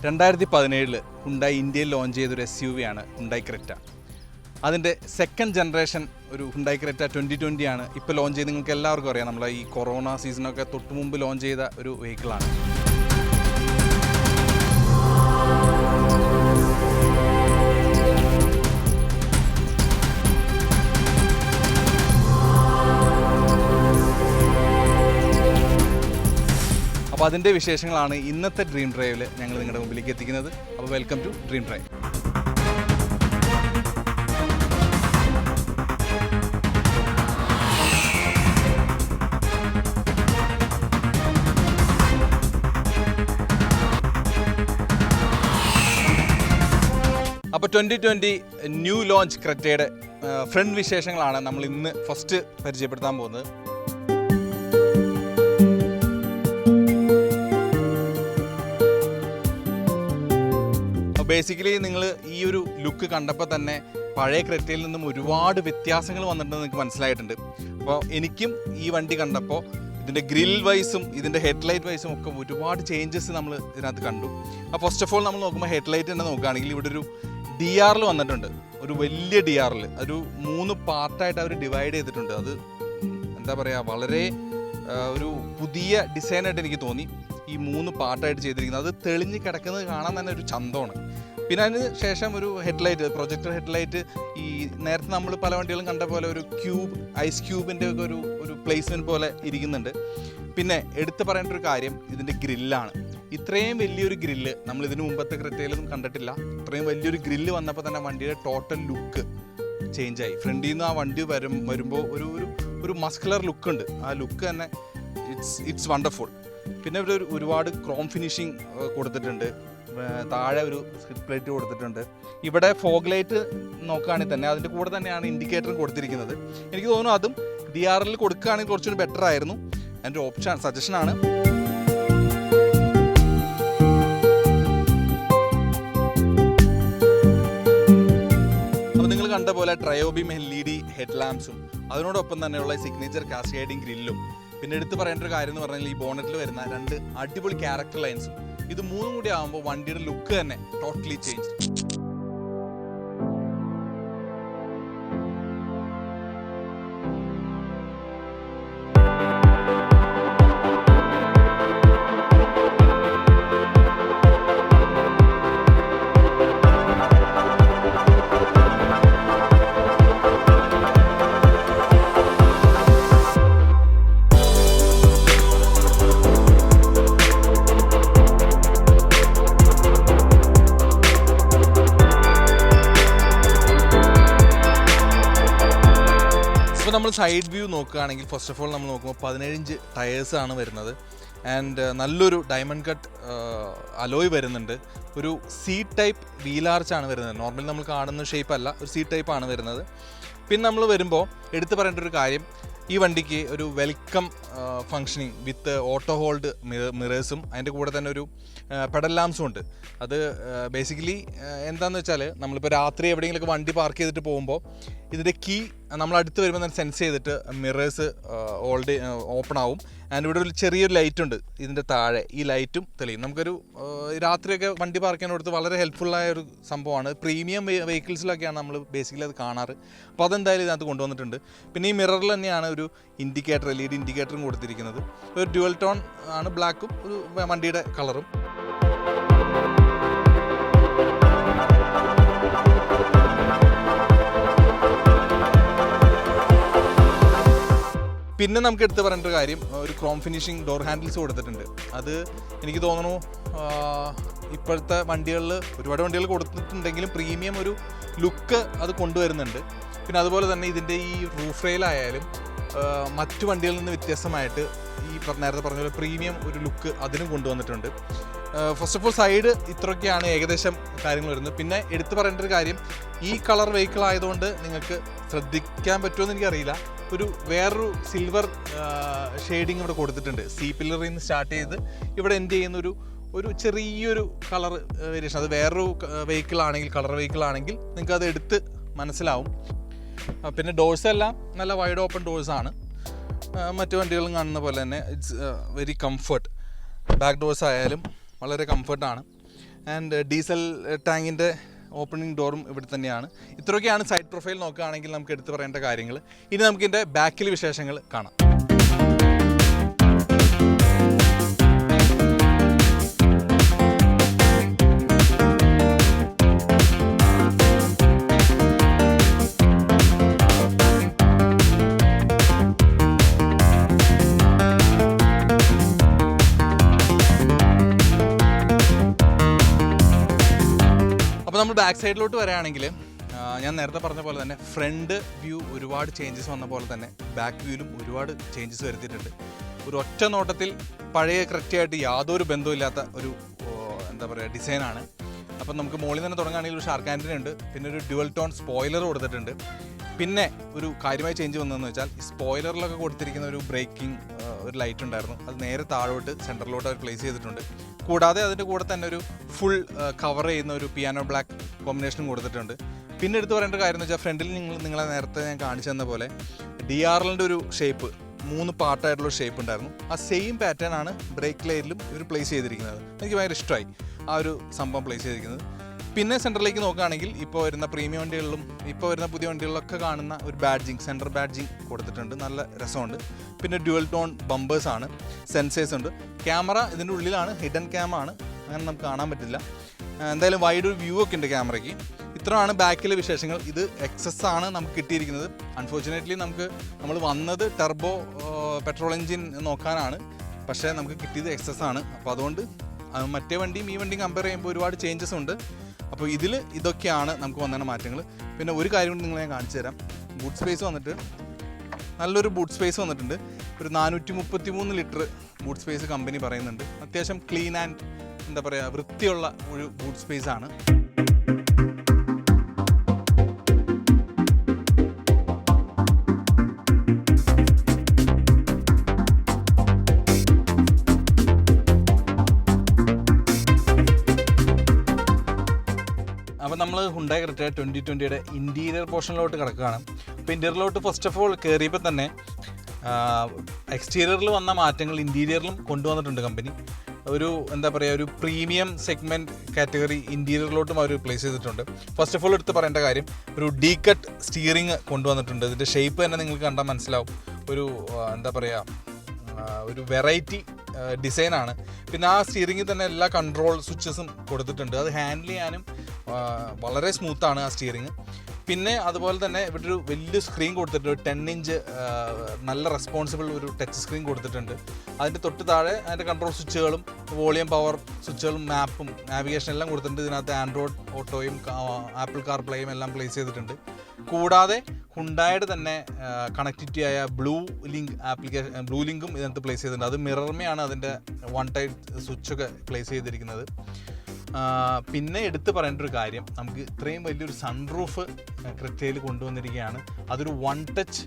2017 Hyundai ഇന്ത്യയിൽ launch ചെയ്തൊരു SUV ആണ് ഹുണ്ടായി ക്രെറ്റ. അതിൻ്റെ സെക്കൻഡ് ജനറേഷൻ ഒരു ഹുണ്ടായി ക്രെറ്റ 2020 ആണ് ഇപ്പോൾ ലോഞ്ച് ചെയ്ത്. നിങ്ങൾക്ക് എല്ലാവർക്കും അറിയാം, നമ്മളെ ഈ കൊറോണ സീസണൊക്കെ തൊട്ട് മുമ്പ് ലോഞ്ച് ചെയ്ത ഒരു വെഹിക്കിളാണ്. അപ്പോൾ അതിൻ്റെ വിശേഷങ്ങളാണ് ഇന്നത്തെ ഡ്രീം ഡ്രൈവിൽ ഞങ്ങൾ നിങ്ങളുടെ മുമ്പിലേക്ക് എത്തിക്കുന്നത്. അപ്പോൾ വെൽക്കം ടു ഡ്രീം ഡ്രൈവ്. അപ്പോൾ 2020 ന്യൂ ലോഞ്ച് ക്രെറ്റയുടെ ഫ്രണ്ട് വിശേഷങ്ങളാണ് നമ്മൾ ഇന്ന് ഫസ്റ്റ് പരിചയപ്പെടുത്താൻ പോകുന്നത്. ബേസിക്കലി നിങ്ങൾ ഈ ഒരു ലുക്ക് കണ്ടപ്പോൾ തന്നെ പഴയ ക്രെറ്റയിൽ നിന്നും ഒരുപാട് വ്യത്യാസങ്ങൾ വന്നിട്ടുണ്ടെന്ന് നിങ്ങൾക്ക് മനസ്സിലായിട്ടുണ്ട്. അപ്പോൾ എനിക്കും ഈ വണ്ടി കണ്ടപ്പോൾ ഇതിൻ്റെ ഗ്രിൽ വൈസും ഇതിൻ്റെ ഹെഡ്ലൈറ്റ് വൈസും ഒക്കെ ഒരുപാട് ചേഞ്ചസ് നമ്മൾ ഇതിനകത്ത് കണ്ടു. അപ്പോൾ ഫസ്റ്റ് ഓഫ് ഓൾ നമ്മൾ നോക്കുമ്പോൾ ഹെഡ്ലൈറ്റ് തന്നെ നോക്കുകയാണെങ്കിൽ ഇവിടെ ഒരു DRL വന്നിട്ടുണ്ട്. ഒരു വലിയ DRL ഒരു 3 പാർട്ടായിട്ട് അവർ ഡിവൈഡ് ചെയ്തിട്ടുണ്ട്. അത് എന്താ പറയുക, വളരെ ഒരു പുതിയ ഡിസൈനായിട്ട് എനിക്ക് തോന്നി. ഈ 3 പാർട്ടായിട്ട് ചെയ്തിരിക്കുന്നത് അത് തെളിഞ്ഞ് കിടക്കുന്നത് കാണാൻ തന്നെ ഒരു ചന്തമാണ്. പിന്നെ അതിന് ശേഷം ഒരു ഹെഡ്ലൈറ്റ്, പ്രൊജക്ടർ ഹെഡ്ലൈറ്റ്, ഈ നേരത്തെ നമ്മൾ പല വണ്ടികളും കണ്ട പോലെ ഒരു ക്യൂബ്, ഐസ് ക്യൂബിൻ്റെ ഒക്കെ ഒരു പ്ലേസ്മെൻറ്റ് പോലെ ഇരിക്കുന്നുണ്ട്. പിന്നെ എടുത്തു പറയേണ്ട ഒരു കാര്യം ഇതിൻ്റെ ഗ്രില്ലാണ്. ഇത്രയും വലിയൊരു ഗ്രില്ല് നമ്മൾ ഇതിന് മുമ്പത്തെ ക്രെറ്റയിലൊന്നും കണ്ടിട്ടില്ല. ഇത്രയും വലിയൊരു ഗ്രില്ല് വന്നപ്പോൾ തന്നെ വണ്ടിയുടെ ടോട്ടൽ ലുക്ക് ചേഞ്ചായി. ഫ്രണ്ടിൽ നിന്ന് ആ വണ്ടി വരുമ്പോൾ ഒരു മസ്കുലർ ലുക്കുണ്ട്. ആ ലുക്ക് തന്നെ ഇറ്റ്സ് വണ്ടർഫുൾ. പിന്നെ ഇവിടെ ഒരുപാട് ക്രോം ഫിനിഷിങ് കൊടുത്തിട്ടുണ്ട്. താഴെ ഒരു സ്കിഡ് പ്ലേറ്റ് കൊടുത്തിട്ടുണ്ട്. ഇവിടെ ഫോഗ് ലൈറ്റ് നോക്കുകയാണെങ്കിൽ തന്നെ അതിൻ്റെ കൂടെ തന്നെയാണ് ഇൻഡിക്കേറ്ററും കൊടുത്തിരിക്കുന്നത്. എനിക്ക് തോന്നുന്നു അതും DRL കൊടുക്കുകയാണെങ്കിൽ കുറച്ചുകൂടി ബെറ്റർ ആയിരുന്നു. എൻ്റെ ഓപ്ഷൻ സജഷനാണ്. അപ്പോൾ നിങ്ങൾ കണ്ട പോലെ ട്രയോബീം LED ഹെഡ് ലാമ്പ്സും അതിനോടൊപ്പം തന്നെയുള്ള സിഗ്നേച്ചർ കാസ്കേഡിംഗ് ഗ്രില്ലും, പിന്നെ എടുത്ത് പറയേണ്ട ഒരു കാര്യം എന്ന് പറഞ്ഞാൽ ഈ ബോണറ്റിൽ വരുന്ന 2 അടിപൊളി ക്യാരക്ടർ ലൈൻസും, ഇത് 3 കൂടി ആകുമ്പോൾ വണ്ടിയുടെ ലുക്ക് തന്നെ ടോട്ടലി ചേഞ്ച്. ഇപ്പോൾ നമ്മൾ സൈഡ് വ്യൂ നോക്കുകയാണെങ്കിൽ ഫസ്റ്റ് ഓഫ് ഓൾ നമ്മൾ നോക്കുമ്പോൾ 17 ഇഞ്ച് ടയേഴ്സാണ് വരുന്നത്. ആൻഡ് നല്ലൊരു ഡയമണ്ട് കട്ട് അലോയ് വരുന്നുണ്ട്. ഒരു C ടൈപ്പ് വീലാർച്ചാണ് വരുന്നത്. നോർമലി നമ്മൾ കാണുന്ന ഷേപ്പ് അല്ല, ഒരു C ടൈപ്പാണ് വരുന്നത്. പിന്നെ നമ്മൾ വരുമ്പോൾ എടുത്തു പറയേണ്ട ഒരു കാര്യം, ഈ വണ്ടിക്ക് ഒരു welcome functioning with auto hold മിറേഴ്സും അതിൻ്റെ കൂടെ തന്നെ ഒരു പെഡൽ ലാംപ്സും ഉണ്ട്. അത് ബേസിക്കലി എന്താണെന്ന് വെച്ചാൽ നമ്മളിപ്പോൾ രാത്രി എവിടെയെങ്കിലുമൊക്കെ വണ്ടി പാർക്ക് ചെയ്തിട്ട് പോകുമ്പോൾ ഇതിൻ്റെ കീ നമ്മൾ അടുത്ത് വരുമ്പോൾ തന്നെ സെൻസ് ചെയ്തിട്ട് മിറേഴ്സ് ഓപ്പൺ ആവും. ആൻഡ് ഇവിടെ ഒരു ചെറിയൊരു ലൈറ്റ് ഉണ്ട് ഇതിൻ്റെ താഴെ. ഈ ലൈറ്റും തെളിയും. നമുക്കൊരു രാത്രിയൊക്കെ വണ്ടി പാർക്ക് ചെയ്യാനോടത്ത് വളരെ ഹെൽപ്ഫുള്ളായ ഒരു സംഭവമാണ്. പ്രീമിയം വെഹിക്കിൾസിലൊക്കെയാണ് നമ്മൾ ബേസിക്കലി അത് കാണാറ്. അപ്പോൾ അതെന്തായാലും ഇതിനകത്ത് കൊണ്ടുവന്നിട്ടുണ്ട്. പിന്നെ ഈ മിററിൽ തന്നെയാണ് ഒരു ഇൻഡിക്കേറ്റർ, LED ഇൻഡിക്കേറ്ററും കൊടുത്തിരിക്കുന്നത്. ഒരു ഡ്യുവൽ ടോൺ ആണ്, ബ്ലാക്കും ഒരു വണ്ടിയുടെ കളറും. പിന്നെ നമുക്ക് എടുത്ത് പറയേണ്ട ഒരു കാര്യം, ഒരു ക്രോം ഫിനിഷിങ് ഡോർ ഹാൻഡിൽസ് കൊടുത്തിട്ടുണ്ട്. അത് എനിക്ക് തോന്നുന്നു ഇപ്പോഴത്തെ വണ്ടികളിൽ ഒരുപാട് വണ്ടികൾ കൊടുത്തിട്ടുണ്ടെങ്കിലും പ്രീമിയം ഒരു ലുക്ക് അത് കൊണ്ടുവരുന്നുണ്ട്. പിന്നെ അതുപോലെ തന്നെ ഇതിൻ്റെ ഈ റൂഫ് റെയിലായാലും മറ്റു വണ്ടികളിൽ നിന്ന് വ്യത്യസ്തമായിട്ട് ഈ നേരത്തെ പറഞ്ഞ പോലെ പ്രീമിയം ഒരു ലുക്ക് അതിനും കൊണ്ടുവന്നിട്ടുണ്ട്. ഫസ്റ്റ് ഓഫ് ഓൾ സൈഡ് ഇത്രയൊക്കെയാണ് ഏകദേശം കാര്യങ്ങൾ വരുന്നത്. പിന്നെ എടുത്തു പറയേണ്ട ഒരു കാര്യം, ഈ കളർ വെഹിക്കിൾ ആയതുകൊണ്ട് നിങ്ങൾക്ക് ശ്രദ്ധിക്കാൻ പറ്റുമെന്ന് എനിക്കറിയില്ല, ഒരു വേറൊരു സിൽവർ ഷെയ്ഡിങ് ഇവിടെ കൊടുത്തിട്ടുണ്ട്. C പില്ലറിൽ നിന്ന് സ്റ്റാർട്ട് ചെയ്ത് ഇവിടെ എൻഡ് ചെയ്യുന്ന ഒരു ചെറിയൊരു കളർ വേരിയേഷൻ. അത് വേറൊരു വെഹിക്കിൾ ആണെങ്കിൽ, കളർ വെഹിക്കിൾ ആണെങ്കിൽ നിങ്ങൾക്ക് അത് എടുത്ത് മനസ്സിലാവും. പിന്നെ ഡോഴ്സ് എല്ലാം നല്ല വൈഡ് ഓപ്പൺ ഡോഴ്സാണ്. മറ്റു വണ്ടികളും കാണുന്ന പോലെ തന്നെ it's very comfort. Back doors ആയാലും വളരെ കംഫർട്ടാണ്. ആൻഡ് ഡീസൽ ടാങ്കിൻ്റെ ഓപ്പണിംഗ് ഡോറും ഇവിടെ തന്നെയാണ്. ഇത്രയൊക്കെയാണ് സൈഡ് പ്രൊഫൈൽ നോക്കുകയാണെങ്കിൽ നമുക്ക് എടുത്തു പറയേണ്ട കാര്യങ്ങൾ. ഇനി നമുക്കിതിൻ്റെ ബാക്കിൽ വിശേഷങ്ങൾ കാണാം. അപ്പോൾ നമ്മൾ ബാക്ക് സൈഡിലോട്ട് വരികയാണെങ്കിൽ ഞാൻ നേരത്തെ പറഞ്ഞ പോലെ തന്നെ ഫ്രണ്ട് വ്യൂ ഒരുപാട് ചേഞ്ചസ് വന്ന പോലെ തന്നെ ബാക്ക് വ്യൂവിലും ഒരുപാട് ചേഞ്ചസ് വരുത്തിയിട്ടുണ്ട്. ഒരു ഒറ്റ നോട്ടത്തിൽ പഴയ കറക്റ്റായിട്ട് യാതൊരു ബന്ധമില്ലാത്ത ഒരു എന്താ പറയുക ഡിസൈനാണ്. അപ്പം നമുക്ക് മുകളിൽ തന്നെ തുടങ്ങുകയാണെങ്കിൽ ഒരു ഷാർക്ക് ആൻറ്റിന ഉണ്ട്, പിന്നെ ഒരു ഡ്യുവൽ ടോൺ സ്പോയിലർ കൊടുത്തിട്ടുണ്ട്. പിന്നെ ഒരു കാര്യമായി ചേഞ്ച് വന്നതെന്ന് വെച്ചാൽ ഈ സ്പോയിലറിലൊക്കെ കൊടുത്തിരിക്കുന്ന ഒരു ബ്രേക്കിംഗ് ഒരു ലൈറ്റ് ഉണ്ടായിരുന്നു, അത് നേരെ താഴോട്ട് സെൻറ്ററിലോട്ട് അവർ പ്ലേസ് ചെയ്തിട്ടുണ്ട്. കൂടാതെ അതിൻ്റെ കൂടെ തന്നെ ഒരു ഫുൾ കവർ ചെയ്യുന്ന ഒരു പിയാനോ ബ്ലാക്ക് കോമ്പിനേഷനും കൊടുത്തിട്ടുണ്ട്. പിന്നെ എടുത്ത് പറയേണ്ട കാര്യം എന്ന് വെച്ചാൽ ഫ്രണ്ടിൽ നിങ്ങളെ നേരത്തെ ഞാൻ കാണിച്ചു തന്ന പോലെ DRLൻ്റെ ഒരു ഷേപ്പ് 3 പാർട്ടായിട്ടുള്ള ഷേപ്പ് ഉണ്ടായിരുന്നു. ആ സെയിം പാറ്റേൺ ആണ് ബ്രേക്ക് ലൈറ്റിലും ഇവർ പ്ലേസ് ചെയ്തിരിക്കുന്നത്. എനിക്ക് ഭയങ്കര ഇഷ്ടമായി ആ ഒരു സംഭവം പ്ലേസ് ചെയ്തിരിക്കുന്നത്. പിന്നെ സെൻറ്ററിലേക്ക് നോക്കുകയാണെങ്കിൽ ഇപ്പോൾ വരുന്ന പ്രീമിയം വണ്ടികളിലും ഇപ്പോൾ വരുന്ന പുതിയ വണ്ടികളിലൊക്കെ കാണുന്ന ഒരു ബാഡ്ജിങ്, സെൻറ്റർ ബാഡ്ജിങ് കൊടുത്തിട്ടുണ്ട്, നല്ല രസമുണ്ട്. പിന്നെ ഡ്യുവൽ ടോൺ ബമ്പേഴ്സാണ്, സെൻസേഴ്സ് ഉണ്ട്. ക്യാമറ ഇതിൻ്റെ ഉള്ളിലാണ്, ഹിഡൻ ക്യാം ആണ്, അങ്ങനെ നമുക്ക് കാണാൻ പറ്റില്ല. എന്തായാലും വൈഡ് ഒരു വ്യൂ ഒക്കെ ഉണ്ട് ക്യാമറയ്ക്ക്. ഇത്രയാണ് ബാക്കിലെ വിശേഷങ്ങൾ. ഇത് എക്സസ് ആണ് നമുക്ക് കിട്ടിയിരിക്കുന്നത്. അൺഫോർച്ചുനേറ്റ്ലി നമ്മൾ വന്നത് ടെർബോ പെട്രോൾ എൻജിൻ നോക്കാനാണ്, പക്ഷേ നമുക്ക് കിട്ടിയത് എക്സസ് ആണ്. അപ്പോൾ അതുകൊണ്ട് മറ്റേ വണ്ടിയും ഈ വണ്ടിയും കമ്പയർ ചെയ്യുമ്പോൾ ഒരുപാട് ചേഞ്ചസ് ഉണ്ട്. അപ്പോൾ ഇതൊക്കെയാണ് നമുക്ക് വന്ന മാറ്റങ്ങൾ. പിന്നെ ഒരു കാര്യം കൊണ്ട് നിങ്ങളെ ഞാൻ കാണിച്ചു തരാം. ബൂട്ട് സ്പേസ് വന്നിട്ട് നല്ലൊരു ബൂട്ട് സ്പേസ് വന്നിട്ടുണ്ട്. ഒരു 433 ലിറ്റർ ബൂട്ട് സ്പേസ് കമ്പനി പറയുന്നുണ്ട്. അത്യാവശ്യം ക്ലീൻ ആൻഡ് എന്താ പറയുക വൃത്തിയുള്ള ഒരു ബൂട്ട് സ്പേസ് ആണ്. അപ്പോൾ നമ്മൾ ഹുണ്ടായി ക്രെറ്റ 2020യുടെ ഇൻറ്റീരിയർ പോർഷനിലോട്ട് കിടക്കുകയാണ്. അപ്പോൾ ഇൻറ്റീരിയറിലോട്ട് ഫസ്റ്റ് ഓഫ് ഓൾ കയറിയപ്പോൾ തന്നെ എക്സ്റ്റീരിയറിൽ വന്ന മാറ്റങ്ങൾ ഇൻറ്റീരിയറിലും കൊണ്ടുവന്നിട്ടുണ്ട് കമ്പനി. ഒരു എന്താ പറയുക ഒരു പ്രീമിയം സെഗ്മെൻറ്റ് കാറ്റഗറി ഇൻറ്റീരിയറിലോട്ടും അവർ പ്ലേസ് ചെയ്തിട്ടുണ്ട്. ഫസ്റ്റ് ഓഫ് ഓൾ എടുത്ത് പറയേണ്ട കാര്യം ഒരു ഡീ കട്ട് സ്റ്റിയറിംഗ് കൊണ്ടുവന്നിട്ടുണ്ട്. ഇതിൻ്റെ ഷേപ്പ് തന്നെ നിങ്ങൾക്ക് കണ്ടാൽ മനസ്സിലാവും. ഒരു എന്താ പറയുക ഒരു വെറൈറ്റി ഡിസൈനാണ്. പിന്നെ ആ സ്റ്റിയറിങ്ങിൽ തന്നെ എല്ലാ കൺട്രോൾ സ്വിച്ചസും കൊടുത്തിട്ടുണ്ട്. അത് ഹാൻഡിൽ ചെയ്യാനും വളരെ സ്മൂത്താണ് ആ സ്റ്റിയറിങ്. പിന്നെ അതുപോലെ തന്നെ ഇവിടെ ഒരു വലിയ സ്ക്രീൻ കൊടുത്തിട്ടുണ്ട്, ഒരു 10 ഇഞ്ച് നല്ല റെസ്പോൺസിബിൾ ഒരു ടച്ച് സ്ക്രീൻ കൊടുത്തിട്ടുണ്ട്. അതിൻ്റെ തൊട്ട് താഴെ അതിൻ്റെ കൺട്രോൾ സ്വിച്ചുകളും വോളിയം പവർ സ്വിച്ചുകളും മാപ്പും നാവിഗേഷൻ എല്ലാം കൊടുത്തിട്ടുണ്ട്. ഇതിനകത്ത് ആൻഡ്രോയിഡ് ഓട്ടോയും ആപ്പിൾ കാർ പ്ലേയും എല്ലാം പ്ലേസ് ചെയ്തിട്ടുണ്ട്. കൂടാതെ ഹുണ്ടായുടെ തന്നെ കണക്റ്റിവിറ്റി ആയ ബ്ലൂ ലിങ്കും ഇതിനകത്ത് പ്ലേസ് ചെയ്തിട്ടുണ്ട്. അത് മിറർമയാണ് അതിൻ്റെ വൺ ടൈപ്പ് സ്വിച്ചൊക്കെ പ്ലേസ് ചെയ്തിരിക്കുന്നത്. പിന്നെ എടുത്ത് പറയേണ്ട ഒരു കാര്യം, നമുക്ക് ഇത്രയും വലിയൊരു സൺറൂഫ് ക്രെറ്റയിൽ കൊണ്ടുവന്നിരിക്കുകയാണ്. അതൊരു വൺ ടച്ച്,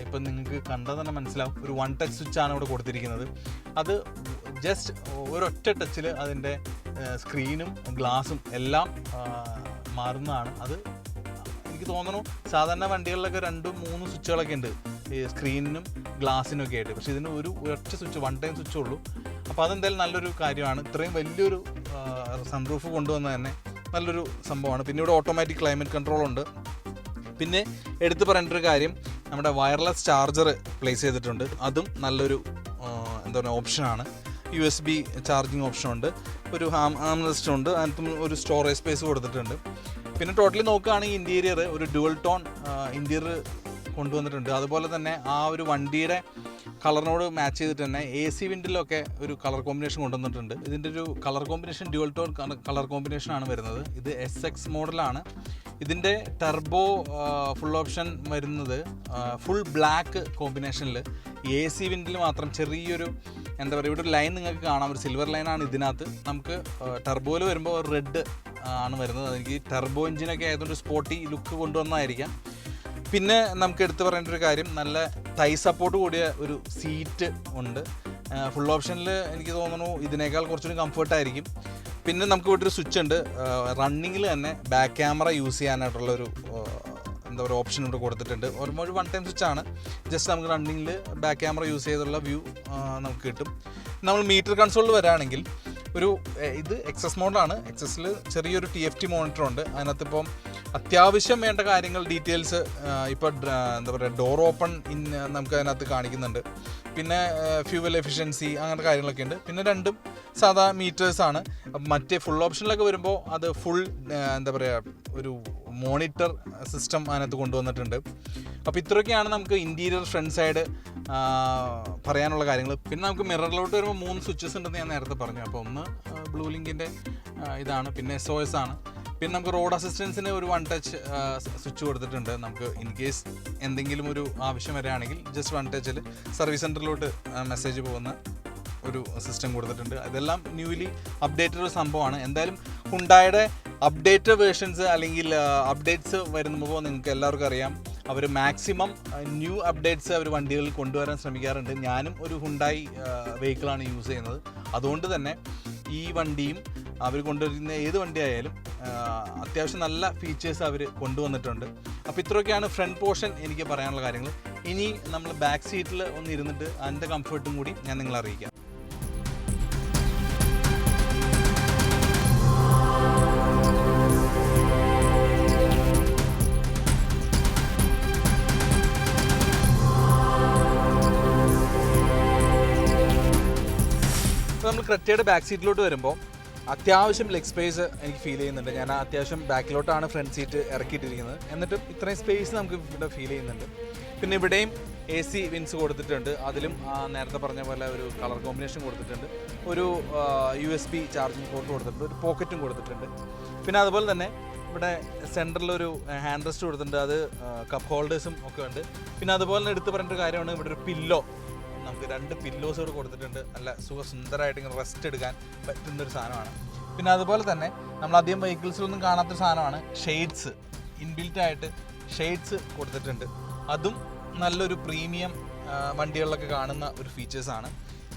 ഇപ്പം നിങ്ങൾക്ക് കണ്ടാൽ തന്നെ മനസ്സിലാവും, ഒരു വൺ ടച്ച് സ്വിച്ചാണ് ഇവിടെ കൊടുത്തിരിക്കുന്നത്. അത് ജസ്റ്റ് ഒരൊറ്റ ടച്ചിൽ അതിൻ്റെ സ്ക്രീനും ഗ്ലാസും എല്ലാം മാറുന്നതാണ്. അത് എനിക്ക് തോന്നുന്നു സാധാരണ വണ്ടികളിലൊക്കെ 2-3 സ്വിച്ചുകളൊക്കെ ഉണ്ട് ഈ സ്ക്രീനിനും ഗ്ലാസിനും ഒക്കെ ആയിട്ട്. പക്ഷേ ഇതിന് ഒരൊറ്റ സ്വിച്ച്, വൺ ടൈം സ്വിച്ച് ഉള്ളൂ. അപ്പോൾ അതെന്തായാലും നല്ലൊരു കാര്യമാണ്. ഇത്രയും വലിയൊരു സൺറൂഫ് കൊണ്ടുവന്നത് തന്നെ നല്ലൊരു സംഭവമാണ്. പിന്നെ ഇവിടെ ഓട്ടോമാറ്റിക് ക്ലൈമറ്റ് കൺട്രോൾ ഉണ്ട്. പിന്നെ എടുത്തു പറയേണ്ട ഒരു കാര്യം, നമ്മുടെ വയർലെസ് ചാർജർ പ്ലേസ് ചെയ്തിട്ടുണ്ട്. അതും നല്ലൊരു എന്താ പറയുക ഓപ്ഷനാണ്. USB ചാർജിങ് ഓപ്ഷനുണ്ട്, ഒരു ആംറെസ്റ്റ് ഉണ്ട്, അതിനകത്തും ഒരു സ്റ്റോറേജ് സ്പേസ് കൊടുത്തിട്ടുണ്ട്. പിന്നെ ടോട്ടലി നോക്കുകയാണെങ്കിൽ ഇൻറ്റീരിയർ ഒരു ഡ്യുവൽ ടോൺ ഇൻറ്റീരിയർ കൊണ്ടുവന്നിട്ടുണ്ട്. അതുപോലെ തന്നെ ആ ഒരു വണ്ടിയുടെ കളറിനോട് മാച്ച് ചെയ്തിട്ട് തന്നെ AC വിൻഡിലൊക്കെ ഒരു കളർ കോമ്പിനേഷൻ കൊണ്ടുവന്നിട്ടുണ്ട്. ഇതിൻ്റെ ഒരു colour combination dual tone colour കോമ്പിനേഷനാണ് വരുന്നത്. ഇത് SX മോഡലാണ്. ഇതിൻ്റെ ടർബോ ഫുൾ ഓപ്ഷൻ വരുന്നത് ഫുൾ ബ്ലാക്ക് കോമ്പിനേഷനിൽ. AC വിൻഡിൽ മാത്രം ചെറിയൊരു എന്താ പറയുക ഇവിടെ ഒരു ലൈൻ നിങ്ങൾക്ക് കാണാം, ഒരു സിൽവർ ലൈനാണ് ഇതിനകത്ത്. നമുക്ക് ടർബോയിൽ വരുമ്പോൾ ഒരു റെഡ് ആണ് വരുന്നത്. അതെനിക്ക് ടർബോ എഞ്ചിനൊക്കെ ആയതുകൊണ്ട് സ്പോർട്ടി ലുക്ക് കൊണ്ടുവന്നതായിരിക്കാം. പിന്നെ നമുക്ക് എടുത്തു പറയേണ്ട ഒരു കാര്യം, നല്ല തൈ സപ്പോർട്ട് കൂടിയ ഒരു സീറ്റ് ഉണ്ട്. ഫുൾ ഓപ്ഷനിൽ എനിക്ക് തോന്നുന്നു ഇതിനേക്കാൾ കുറച്ചുകൂടി കംഫർട്ടായിരിക്കും. പിന്നെ നമുക്ക് ഇവിടെ ഒരു സ്വിച്ച് ഉണ്ട്, റണ്ണിങ്ങിൽ തന്നെ ബാക്ക് ക്യാമറ യൂസ് ചെയ്യാനായിട്ടുള്ളൊരു എന്താ പറയുക ഓപ്ഷൻ ഇവിടെ കൊടുത്തിട്ടുണ്ട്. ഒരു വൺ ടൈം സ്വിച്ചാണ്. ജസ്റ്റ് നമുക്ക് റണ്ണിങ്ങിൽ ബാക്ക് ക്യാമറ യൂസ് ചെയ്തുള്ള വ്യൂ നമുക്ക് കിട്ടും. നമ്മൾ മീറ്റർ കൺസോളിൽ വരാണെങ്കിൽ ഒരു ഇത് എക്സസ് മോഡാണ്. എക്സസിൽ ചെറിയൊരു TFT മോണിറ്ററുണ്ട്. അതിനകത്ത് ഇപ്പം അത്യാവശ്യം വേണ്ട കാര്യങ്ങൾ ഡീറ്റെയിൽസ് ഇപ്പോൾ എന്താ പറയുക ഡോർ ഓപ്പൺ നമുക്ക് അതിനകത്ത് കാണിക്കുന്നുണ്ട്. പിന്നെ ഫ്യൂവൽ എഫിഷ്യൻസി അങ്ങനത്തെ കാര്യങ്ങളൊക്കെ ഉണ്ട്. പിന്നെ രണ്ടും സാധാ മീറ്റേഴ്സാണ്. മറ്റേ ഫുൾ ഓപ്ഷനിലൊക്കെ വരുമ്പോൾ അത് ഫുൾ എന്താ പറയുക ഒരു മോണിറ്റർ സിസ്റ്റം അതിനകത്ത് കൊണ്ടുവന്നിട്ടുണ്ട്. അപ്പോൾ ഇത്രയൊക്കെയാണ് നമുക്ക് ഇൻറ്റീരിയർ ഫ്രണ്ട് സൈഡ് പറയാനുള്ള കാര്യങ്ങൾ. പിന്നെ നമുക്ക് മിററിലോട്ട് വരുമ്പോൾ 3 സ്വിച്ചസ് ഉണ്ടെന്ന് ഞാൻ നേരത്തെ പറഞ്ഞു. അപ്പോൾ ഒന്ന് ബ്ലൂ ലിങ്കിൻ്റെ ഇതാണ്, പിന്നെ SOS ആണ്. പിന്നെ നമുക്ക് റോഡ് അസിസ്റ്റൻസിന് ഒരു 1 ടച്ച് സ്വിച്ച് കൊടുത്തിട്ടുണ്ട്. നമുക്ക് ഇൻ കേസ് എന്തെങ്കിലും ഒരു ആവശ്യം വരികയാണെങ്കിൽ ജസ്റ്റ് 1 ടച്ചിൽ സർവീസ് സെൻറ്ററിലോട്ട് മെസ്സേജ് പോകുന്ന ഒരു സിസ്റ്റം കൊടുത്തിട്ടുണ്ട്. ഇതെല്ലാം ന്യൂലി അപ്ഡേറ്റഡ് ഒരു സംഭവമാണ്. എന്തായാലും ഹുണ്ടായുടെ അപ്ഡേറ്റഡ് വേർഷൻസ് അല്ലെങ്കിൽ അപ്ഡേറ്റ്സ് വരുമ്പോൾ നിങ്ങൾക്ക് എല്ലാവർക്കും അറിയാം, അവർ മാക്സിമം ന്യൂ അപ്ഡേറ്റ്സ് അവർ വണ്ടികളിൽ കൊണ്ടുവരാൻ ശ്രമിക്കാറുണ്ട്. ഞാനും ഒരു ഹുണ്ടായി വെഹിക്കിളാണ് യൂസ് ചെയ്യുന്നത്. അതുകൊണ്ട് തന്നെ ഈ വണ്ടിയും അവർ കൊണ്ടുവരുന്ന ഏത് വണ്ടി ആയാലും അത്യാവശ്യം നല്ല ഫീച്ചേഴ്സ് അവർ കൊണ്ടുവന്നിട്ടുണ്ട്. അപ്പോൾ ഇത്രയൊക്കെയാണ് ഫ്രണ്ട് പോർഷൻ എനിക്ക് പറയാനുള്ള കാര്യങ്ങൾ. ഇനി നമ്മൾ ബാക്ക് സീറ്റിൽ ഒന്ന് ഇരുന്നിട്ട് അതിൻ്റെ കംഫർട്ടും കൂടി ഞാൻ നിങ്ങളെ അറിയിക്കാം. നമ്മൾ ക്രെറ്റയുടെ ബാക്ക് സീറ്റിലോട്ട് വരുമ്പോൾ അത്യാവശ്യം ലെഗ് സ്പേസ് എനിക്ക് ഫീൽ ചെയ്യുന്നുണ്ട്. ഞാൻ അത്യാവശ്യം ബാക്കിലോട്ടാണ് ഫ്രണ്ട് സീറ്റ് ഇറക്കിയിട്ടിരിക്കുന്നത്. എന്നിട്ടും ഇത്രയും സ്പേസ് നമുക്ക് ഇവിടെ ഫീൽ ചെയ്യുന്നുണ്ട്. പിന്നെ ഇവിടെയും AC വിൻസ് കൊടുത്തിട്ടുണ്ട്. അതിലും നേരത്തെ പറഞ്ഞ പോലെ ഒരു കളർ കോമ്പിനേഷൻ കൊടുത്തിട്ടുണ്ട്. ഒരു USB ചാർജിങ് പോർട്ട് കൊടുത്തിട്ടുണ്ട്. ഒരു പോക്കറ്റും കൊടുത്തിട്ടുണ്ട്. പിന്നെ അതുപോലെ തന്നെ ഇവിടെ സെൻറ്ററിലൊരു ഹാൻഡ് റെസ്റ്റ് കൊടുത്തിട്ടുണ്ട്. അത് കപ്പ് ഹോൾഡേഴ്സും ഒക്കെ ഉണ്ട്. പിന്നെ അതുപോലെ തന്നെ എടുത്ത് പറയേണ്ട ഒരു കാര്യമാണ് ഇവിടെ ഒരു പില്ലോ, നമുക്ക് 2 പില്ലോസ് കൂടെ കൊടുത്തിട്ടുണ്ട്. നല്ല സുന്ദരമായിട്ട് ഇങ്ങനെ റെസ്റ്റ് എടുക്കാൻ പറ്റുന്നൊരു സാധനമാണ്. പിന്നെ അതുപോലെ തന്നെ നമ്മൾ അധികം വെഹിക്കിൾസിലൊന്നും കാണാത്തൊരു സാധനമാണ് ഷെയ്ഡ്സ്. ഇൻബിൽറ്റ് ആയിട്ട് ഷെയ്ഡ്സ് കൊടുത്തിട്ടുണ്ട്. അതും നല്ലൊരു പ്രീമിയം വണ്ടികളിലൊക്കെ കാണുന്ന ഒരു ഫീച്ചേഴ്സാണ്.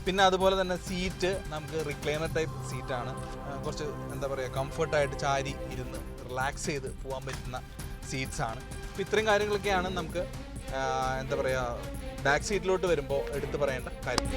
പിന്നെ അതുപോലെ തന്നെ സീറ്റ് നമുക്ക് റിക്ലൈനർ ടൈപ്പ് സീറ്റാണ്. കുറച്ച് എന്താ പറയുക കംഫർട്ടായിട്ട് ചാരി ഇരുന്ന് റിലാക്സ് ചെയ്ത് പോകാൻ പറ്റുന്ന സീറ്റ്സാണ്. അപ്പോൾ ഇത്രയും കാര്യങ്ങളൊക്കെയാണ് നമുക്ക് എന്താ പറയുക ബാക്ക് സീറ്റിലോട്ട് വരുമ്പോൾ എടുത്തു പറയേണ്ട കാര്യം.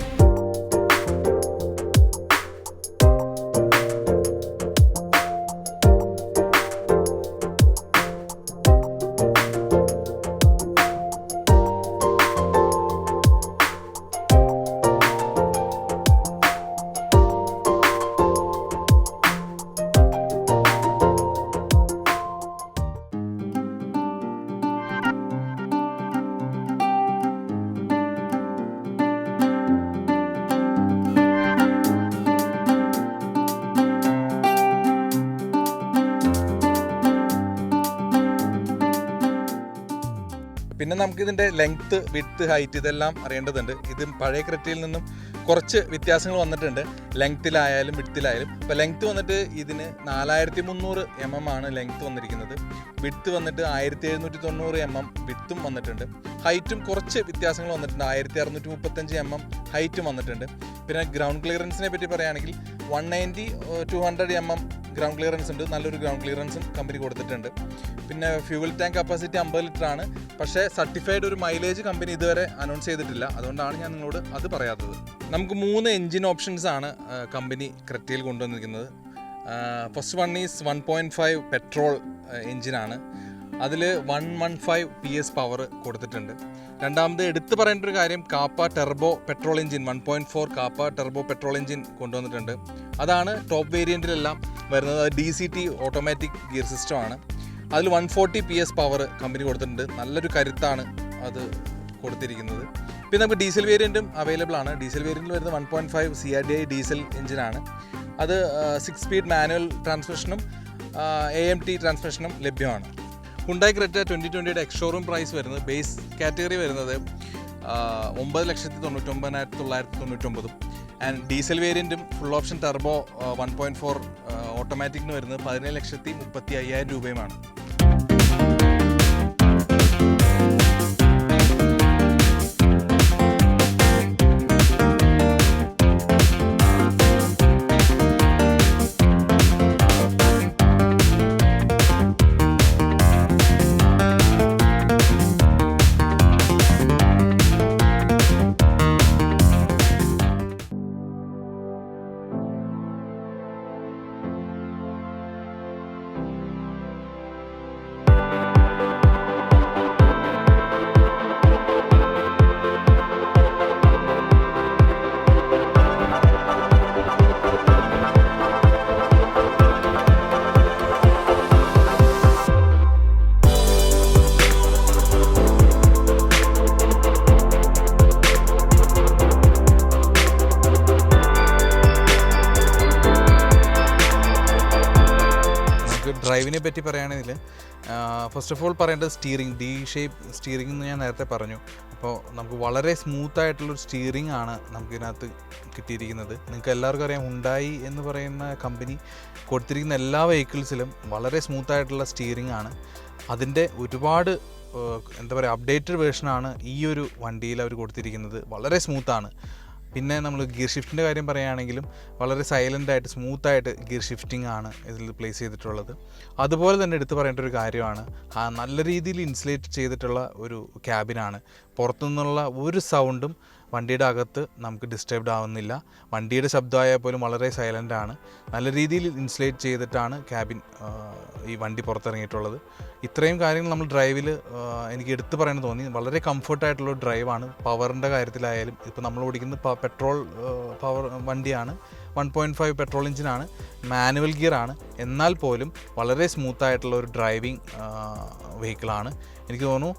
പിന്നെ നമുക്കിതിൻ്റെ ലെങ്ത്ത്, വിഡ്ത്ത്, ഹൈറ്റ് ഇതെല്ലാം അറിയേണ്ടതുണ്ട്. ഇത് പഴയ ക്രെറ്റയിൽ നിന്നും കുറച്ച് വ്യത്യാസങ്ങൾ വന്നിട്ടുണ്ട് ലെങ്ത്തിലായാലും വിഡ്ത്തിലായാലും. അപ്പോൾ ലെങ്ത്ത് വന്നിട്ട് ഇതിന് 4300 mm ആണ് ലെങ്ത്ത് വന്നിരിക്കുന്നത്. വിഡ്ത്ത് വന്നിട്ട് 1790 mm വിഡ്ത്തും വന്നിട്ടുണ്ട്. ഹൈറ്റും കുറച്ച് വ്യത്യാസങ്ങൾ വന്നിട്ടുണ്ട്. 1635 mm ഹൈറ്റും വന്നിട്ടുണ്ട്. പിന്നെ ഗ്രൗണ്ട് ക്ലിയറൻസിനെ പറ്റി പറയുകയാണെങ്കിൽ 190-200 mm ഗ്രൗണ്ട് ക്ലിയറൻസ് ഉണ്ട്. നല്ലൊരു ഗ്രൗണ്ട് ക്ലിയറൻസും കമ്പനി കൊടുത്തിട്ടുണ്ട്. പിന്നെ ഫ്യൂവൽ ടാങ്ക് കപ്പാസിറ്റി 50 ലിറ്റർ ആണ്. പക്ഷേ സർട്ടിഫൈഡ് ഒരു മൈലേജ് കമ്പനി ഇതുവരെ അനൗൺസ് ചെയ്തിട്ടില്ല. അതുകൊണ്ടാണ് ഞാൻ നിങ്ങളോട് അത് പറയാത്തത്. നമുക്ക് 3 എൻജിൻ ഓപ്ഷൻസ് ആണ് കമ്പനി ക്രെറ്റയിൽ കൊണ്ടുവന്നിരിക്കുന്നത്. ഫസ്റ്റ് വൺ ഈസ് 1.5 പെട്രോൾ എൻജിനാണ്. അതിൽ 115 PS പവർ കൊടുത്തിട്ടുണ്ട്. രണ്ടാമത് എടുത്തു പറയേണ്ട ഒരു കാര്യം Kappa turbo petrol engine 1.4 Kappa turbo petrol engine കൊണ്ടുവന്നിട്ടുണ്ട്. അതാണ് ടോപ്പ് വേരിയൻറ്റിലെല്ലാം വരുന്നത്. DCT ഓട്ടോമാറ്റിക് ഗിയർ സിസ്റ്റമാണ്. അതിൽ 140 PS പവർ കമ്പനി കൊടുത്തിട്ടുണ്ട്. നല്ലൊരു കരുത്താണ് അത് കൊടുത്തിരിക്കുന്നത്. പിന്നെ നമുക്ക് ഡീസൽ വേരിയൻറ്റും അവൈലബിൾ ആണ്. ഡീസൽ വേരിയൻറ്റിൽ വരുന്നത് 1.5 CRDI ഡീസൽ എഞ്ചിനാണ്. അത് 6 സ്പീഡ് മാനുവൽ ട്രാൻസ്മിഷനും AMT ട്രാൻസ്മിഷനും ലഭ്യമാണ്. ഹുണ്ടായി ക്രെറ്റ 2020 എക്സ്-ഷോറൂം പ്രൈസ് വരുന്നത് ബേസ് കാറ്റഗറി വരുന്നത് 9,99,999 ആൻഡ് ഡീസൽ വേരിയൻറ്റും ഫുൾ ഓപ്ഷൻ ടെർബോ 1.4 ഓട്ടോമാറ്റിക്കിന് വരുന്നത് 17,35,000 രൂപയുമാണ്. ഡ്രൈവിനെ പറ്റി പറയുകയാണെങ്കിൽ ഫസ്റ്റ് ഓഫ് ഓൾ പറയേണ്ടത് സ്റ്റിയറിംഗ്, ഡി ഷേപ്പ് സ്റ്റിയറിംഗ് എന്ന് ഞാൻ നേരത്തെ പറഞ്ഞു. അപ്പോൾ നമുക്ക് വളരെ സ്മൂത്തായിട്ടുള്ളൊരു സ്റ്റിയറിംഗ് ആണ് നമുക്കിതിനകത്ത് കിട്ടിയിരിക്കുന്നത്. നിങ്ങൾക്ക് എല്ലാവർക്കും അറിയാം, ഹുണ്ടായി എന്ന് പറയുന്ന കമ്പനി കൊടുത്തിരിക്കുന്ന എല്ലാ വെഹിക്കിൾസിലും വളരെ സ്മൂത്തായിട്ടുള്ള സ്റ്റിയറിംഗ് ആണ്. അതിൻ്റെ ഒരുപാട് എന്താ പറയുക, അപ്ഡേറ്റഡ് വേർഷനാണ് ഈ ഒരു വണ്ടിയിൽ അവർ കൊടുത്തിരിക്കുന്നത്. വളരെ സ്മൂത്താണ്. പിന്നെ നമ്മൾ ഗിയർ ഷിഫ്റ്റിൻ്റെ കാര്യം പറയുകയാണെങ്കിലും വളരെ സൈലൻ്റായിട്ട് സ്മൂത്തായിട്ട് ഗിയർ ഷിഫ്റ്റിംഗ് ആണ് ഇതിൽ പ്ലേസ് ചെയ്തിട്ടുള്ളത്. അതുപോലെ തന്നെ എടുത്തു പറയേണ്ട ഒരു കാര്യമാണ്, നല്ല രീതിയിൽ ഇൻസുലേറ്റ് ചെയ്തിട്ടുള്ള ഒരു ക്യാബിനാണ്. പുറത്തുനിന്നുള്ള ഒരു സൗണ്ടും വണ്ടിയുടെ അകത്ത് നമുക്ക് ഡിസ്റ്റർബ്ഡ് ആവുന്നില്ല. വണ്ടിയുടെ ശബ്ദമായാൽ പോലും വളരെ സൈലൻ്റാണ്. നല്ല രീതിയിൽ ഇൻസുലേറ്റ് ചെയ്തിട്ടാണ് ക്യാബിൻ ഈ വണ്ടി പുറത്തിറങ്ങിയിട്ടുള്ളത്. ഇത്രയും കാര്യങ്ങൾ നമ്മൾ ഡ്രൈവിൽ എനിക്ക് എടുത്തു പറയാൻ തോന്നി. വളരെ കംഫർട്ടായിട്ടുള്ള ഡ്രൈവാണ്. പവറിൻ്റെ കാര്യത്തിലായാലും ഇപ്പോൾ നമ്മൾ ഓടിക്കുന്നത് പെട്രോൾ പവർ വണ്ടിയാണ്, 1.5 പെട്രോൾ എഞ്ചിനാണ്, മാനുവൽ ഗിയറാണ്. എന്നാൽ പോലും വളരെ സ്മൂത്തായിട്ടുള്ള ഒരു ഡ്രൈവിംഗ് വെഹിക്കിളാണ്. എനിക്ക് തോന്നുന്നു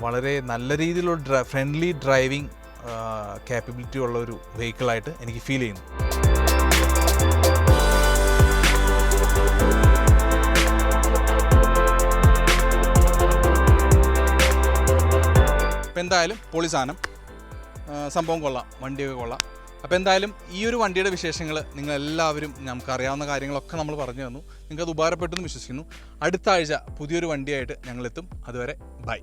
വളരെ നല്ല രീതിയിലുള്ള ഫ്രണ്ട്ലി ഡ്രൈവിംഗ് ക്യാപ്പബിലിറ്റി ഉള്ള ഒരു വെഹിക്കിളായിട്ട് എനിക്ക് ഫീൽ ചെയ്യുന്നു. അപ്പോൾ എന്തായാലും പൊളി സാധനം, സംഭവം കൊള്ളാം, വണ്ടിയൊക്കെ കൊള്ളാം. അപ്പോൾ എന്തായാലും ഈ ഒരു വണ്ടിയുടെ വിശേഷങ്ങൾ നിങ്ങളെല്ലാവരും, നമുക്കറിയാവുന്ന കാര്യങ്ങളൊക്കെ നമ്മൾ പറഞ്ഞു തന്നു. നിങ്ങൾക്കത് ഉപകാരപ്പെട്ടെന്ന് വിശ്വസിക്കുന്നു. അടുത്ത ആഴ്ച പുതിയൊരു വണ്ടിയായിട്ട് ഞങ്ങളെത്തും. അതുവരെ ബൈ.